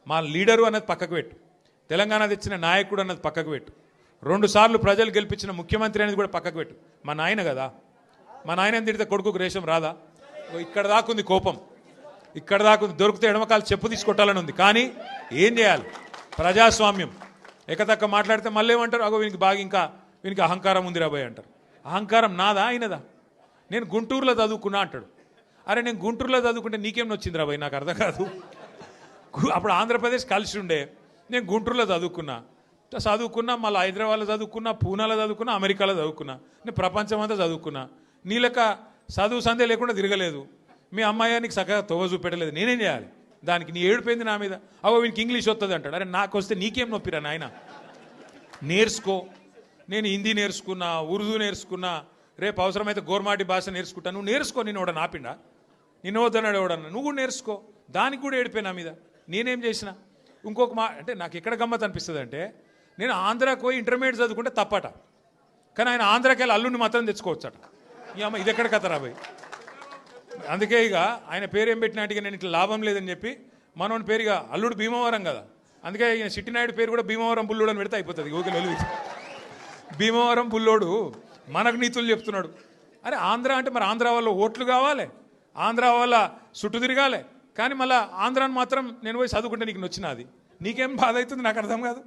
మా లీడరు అన్నది పక్కకు పెట్టు, తెలంగాణ తెచ్చిన నాయకుడు అన్నది పక్కకు పెట్టు, 2 సార్లు ప్రజలు గెలిపించిన ముఖ్యమంత్రి అనేది కూడా పక్కకు పెట్టు. మా నాయన కదా, మా నాయన తిడితే కొడుకుకు రేషం రాదా? ఇక్కడ దాకుంది కోపం, ఇక్కడ దాకుంది. దొరికితే ఎడమకాలు చెప్పు తీసుకొట్టాలని ఉంది. కానీ ఏం చేయాలి? ప్రజాస్వామ్యం. ఎకతక్క మాట్లాడితే మళ్ళీ ఏమంటారు? అగో వీనికి బాగా ఇంకా వీనికి అహంకారం ఉంది రాబోయ్ అంటారు. అహంకారం నాదా ఆయనదా? నేను గుంటూరులో చదువుకున్నా అంటాడు. అరే నేను గుంటూరులో చదువుకుంటే నీకేం వచ్చింది రాబోయ్? నాకు అర్థం కాదు. అప్పుడు ఆంధ్రప్రదేశ్ కలిసి ఉండే, నేను గుంటూరులో చదువుకున్నా, మళ్ళీ హైదరాబాద్లో చదువుకున్నా, పూనాలో చదువుకున్నా, అమెరికాలో చదువుకున్నా, నేను ప్రపంచం అంతా చదువుకున్నా. నీ లెక్క చదువు సందే లేకుండా తిరగలేదు. మీ అమ్మాయి నీకు చక్కగా తొవ్వ చూపెట్టలేదు. నేనేం చేయాలి దానికి? నీ ఏడిపోయింది నా మీద. అవో వీనికి ఇంగ్లీష్ వస్తుంది అంటాడు. అరే నాకు వస్తే నీకేం నొప్పిరా నాయన? నేర్చుకో. నేను హిందీ నేర్చుకున్నా, ఉర్దూ నేర్చుకున్నా, రేపు అవసరమైతే గోర్మాటి భాష నేర్చుకుంటా. నువ్వు నేర్చుకో. నేను ఎవడ నాపిండా? నిన్ను వద్దన్నాడు ఎవడన్నా? నువ్వు కూడా నేర్చుకో. దానికి కూడా ఏడిపోయి నా మీద. నేనేం చేసిన? ఇంకొక అంటే నాకు ఎక్కడ గమ్మత్ అనిపిస్తుంది అంటే, నేను ఆంధ్రాకి పోయి ఇంటర్మీడియట్ చదువుకుంటే తప్పట, కానీ ఆయన ఆంధ్రాకి వెళ్ళి అల్లుడిని మాత్రం తెచ్చుకోవచ్చట. ఈ అమ్మ ఇది ఎక్కడ కథరా భయ్? అందుకే ఇక ఆయన పేరు ఏం పెట్టినట్టుగా నేను ఇట్లా లాభం లేదని చెప్పి మనోని పేరుగా అల్లుడు భీమవరం కదా, అందుకే ఈయన చిట్టినాయుడు పేరు కూడా భీమవరం బుల్లోడు అని పెడితే అయిపోతుంది. ఓకే లొలి భీమవరం బుల్లోడు మనకు నీతులు చెప్తున్నాడు. అరే ఆంధ్ర అంటే మరి ఆంధ్ర వాళ్ళ ఓట్లు కావాలి, ఆంధ్ర వాళ్ళ చుట్టూ తిరగాలి, కానీ మళ్ళీ ఆంధ్రాని మాత్రం నేను పోయి చదువుకుంటే నీకు నచ్చినది. నీకేం బాధ అవుతుంది? నాకు అర్థం కాదు.